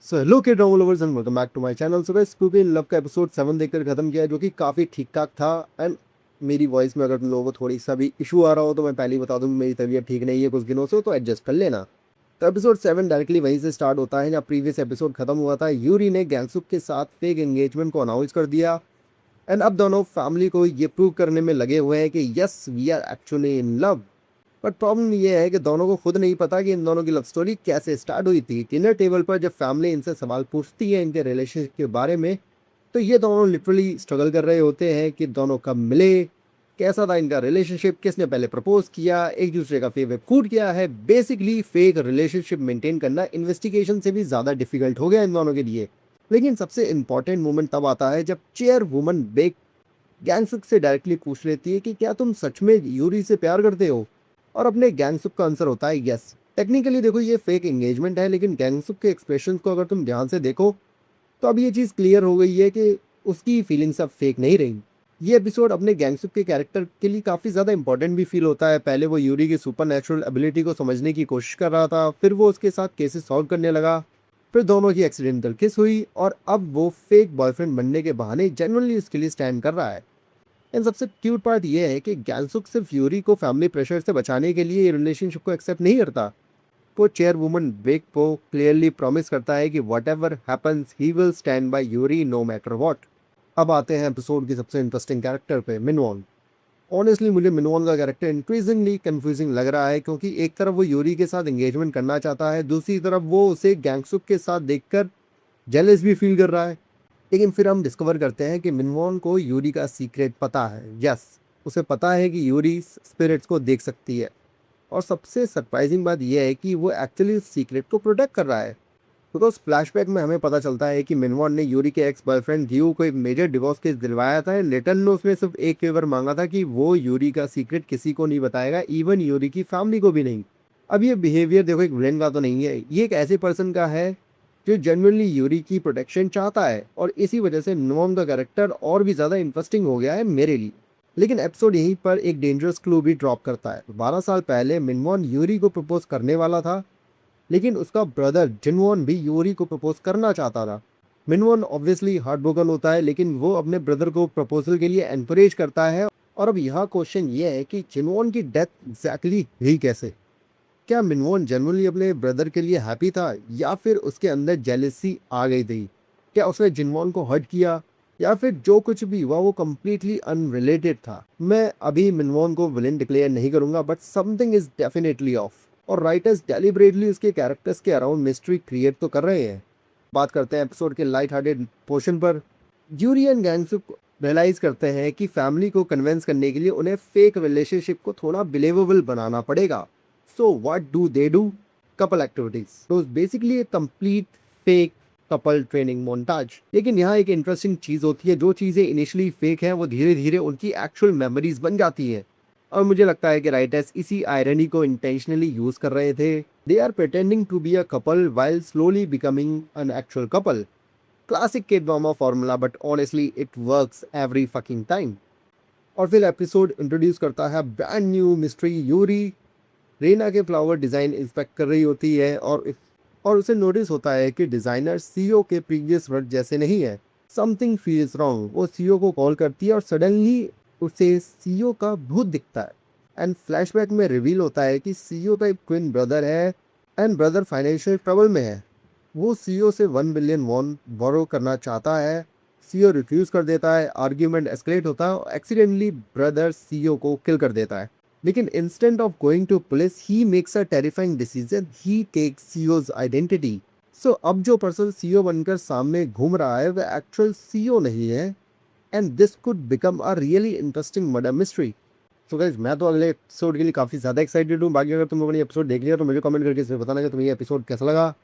So hello kid lovers and welcome back to my channel. So guys Scooby love का episode 7 देखकर खत्म किया जो कि काफ़ी ठीक ठाक था। एंड मेरी वॉइस में अगर तुम लोगों को थोड़ी सा भी इशू आ रहा हो तो मैं पहले ही बता दूं, मेरी तबीयत ठीक नहीं है कुछ दिनों से, तो एडजस्ट कर लेना। तो एपिसोड 7 डायरेक्टली वहीं से स्टार्ट होता है जहाँ प्रीवियस एपिसोड खत्म हुआ था। यूरी ने गैंगसुक के साथ फेक एंगेजमेंट को अनाउंस कर दिया एंड अब दोनों फैमिली को ये प्रूव करने में लगे हुए हैं कि yes we are actually in love. But problem ये है कि दोनों को खुद नहीं पता कि इन दोनों की लव स्टोरी कैसे स्टार्ट हुई थी। डिनर टेबल पर जब फैमिली इनसे सवाल पूछती है इनके रिलेशनशिप के बारे में, तो ये दोनों लिटरली स्ट्रगल कर रहे होते हैं कि दोनों कब मिले, कैसा था इनका रिलेशनशिप, किसने पहले प्रपोज किया, एक दूसरे का फेवरेट फूड क्या है। बेसिकली फेक रिलेशनशिप मेंटेन करना इन्वेस्टिगेशन से भी ज़्यादा डिफिकल्ट हो गया इन दोनों के लिए। लेकिन सबसे इंपॉर्टेंट मोमेंट तब आता है जब चेयर वुमन बेक गैंगसुक से डायरेक्टली पूछ लेती है कि क्या तुम सच में यूरी से प्यार करते हो, और अपने गैंगसुक का आंसर होता है यस। टेक्निकली देखो ये फेक एंगेजमेंट है, लेकिन गैंगसुक के एक्सप्रेशन को अगर तुम ध्यान से देखो तो अब ये चीज़ क्लियर हो गई है कि उसकी फीलिंग्स अब फेक नहीं रही। ये एपिसोड अपने गैंगसुक के कैरेक्टर के लिए काफ़ी ज़्यादा इंपॉर्टेंट भी फील होता है। पहले वो यूरी की सुपर नेचुरल एबिलिटी को समझने की कोशिश कर रहा था, फिर वो उसके साथ केसेस सॉल्व करने लगा, फिर दोनों की एक्सीडेंटल किस हुई, और अब वो फेक बॉयफ्रेंड बनने के बहाने जेनुअनली उसके लिए स्टैंड कर रहा है। एंड सबसे क्यूट पार्ट ये है कि गैंगसुक सिर्फ यूरी को फैमिली प्रेशर से बचाने के लिए रिलेशनशिप को एक्सेप्ट नहीं करता। वो चेयर वुमन बेक को क्लियरली प्रॉमिस करता है कि whatever happens he will stand by Yuri no matter what. अब आते हैं एपिसोड की सबसे इंटरेस्टिंग कैरेक्टर पे, मिनवॉन। ऑनेस्टली मुझे मिनवॉन का कैरेक्टर इंक्रीजिंगली कंफ्यूजिंग लग रहा है, क्योंकि एक तरफ वो यूरी के साथ एंगेजमेंट करना चाहता है, दूसरी तरफ वो उसे गैंगसुक के साथ देखकर जेलस भी फील कर रहा है। लेकिन फिर हम डिस्कवर करते हैं कि मिनवॉन को यूरी का सीक्रेट पता है। यस, उसे पता है कि यूरी स्पिरिट्स को देख सकती है, और सबसे सरप्राइजिंग बात यह है कि वो एक्चुअली उस सीक्रेट को प्रोटेक्ट कर रहा है। बिकॉज फ्लैशबैक में हमें पता चलता है कि मिनवॉन ने यूरी के एक्स बॉयफ्रेंड ड्यू को एक मेजर डिवोर्स केस दिलवाया था। लेटर में उसने सिर्फ एक फेवर मांगा था कि वो यूरी का सीक्रेट किसी को नहीं बताएगा, इवन यूरी की फैमिली को भी नहीं। अब ये बिहेवियर देखो एक विलेन का तो नहीं है, ये एक ऐसे पर्सन का है जो जेन्युइनली यूरी की प्रोटेक्शन चाहता है, और इसी वजह से मिनवॉन का कैरेक्टर और भी ज़्यादा इंटरेस्टिंग हो गया है मेरे लिए। लेकिन एपिसोड यहीं पर एक डेंजरस क्लू भी ड्रॉप करता है। 12 साल पहले मिनवॉन यूरी को प्रपोज करने वाला था, लेकिन उसका ब्रदर जिनवॉन भी यूरी को प्रपोज करना चाहता था। मिनवॉन ऑब्वियसली हार्ट ब्रोकन होता है, लेकिन वो अपने ब्रदर को प्रपोजल के लिए एनकरेज करता है। और अब यहाँ क्वेश्चन ये है कि जिनवॉन की डेथ एग्जैक्टली हुई कैसे। क्या मिनवॉन जनरली अपने ब्रदर के लिए हैप्पी था, या फिर उसके अंदर जेलसी आ गई थी? क्या उसने जिनवॉन को हर्ट किया, या फिर जो कुछ भी हुआ वो कम्प्लीटली अनरिलेटेड था? मैं अभी मिनवॉन को विलेन डिक्लेयर नहीं करूंगा, but something is definitely of, और राइटर्स डेलिबरेटली उसके कैरेक्टर्स के अराउंड मिस्ट्री क्रिएट तो कर रहे हैं। बात करते हैं एपिसोड के लाइट हार्टेड पोर्शन पर। यूरी एंड गैंगसुक रियलाइज करते हैं कि फैमिली को कन्विंस करने के लिए उन्हें फेक रिलेशनशिप को थोड़ा बिलीवेबल बनाना पड़ेगा। So what do they do? Couple activities. So it's basically a complete fake couple training montage. लेकिन यहाँ एक इंटरेस्टिंग चीज़ होती है, जो चीज़ें इनिशियली फेक हैं वो धीरे धीरे उनकी एक्चुअल मेमोरीज बन जाती हैं। और मुझे लगता है कि राइटर्स इसी आयरनी को इंटेंशनली यूज कर रहे थे। They are pretending to be a couple while slowly becoming an actual couple. Classic kid drama formula, but honestly it works every fucking time. और फिर एपिसोड इंट्रोड्यूस करता है brand new mystery. Yuri Rena के flower design inspect कर रही होती है, और उसे नोटिस होता है कि डिज़ाइनर सीईओ के प्रीवियस वर्क जैसे नहीं है। Something feels wrong. वो सीईओ को कॉल करती है और सडनली उसे सीईओ का भूत दिखता है। एंड फ्लैशबैक में रिवील होता है कि सीईओ का एक ट्विन ब्रदर है, एंड ब्रदर फाइनेंशियल ट्रबल में है। वो सीईओ से 1 बिलियन वॉन बोरो करना चाहता है। सीईओ रिफ्यूज़ कर देता है, आर्ग्यूमेंट एस्केलेट होता है, और एक्सीडेंटली ब्रदर सीईओ को किल कर देता है। लेकिन instead of going to police he makes a terrifying decision, he takes CEO's identity. So अब जो पर्सन सीईओ बनकर सामने घूम रहा है वह एक्चुअल सीईओ नहीं है, and this could become a really interesting murder mystery. So guys मैं तो अगले एपिसोड के लिए काफ़ी ज़्यादा एक्साइटेड हूँ। बाकी अगर तुम लोगों ने एपिसोड देख लिया तो मुझे कमेंट करके इसमें बताना कि तुम्हें ये एपिसोड कैसा लगा।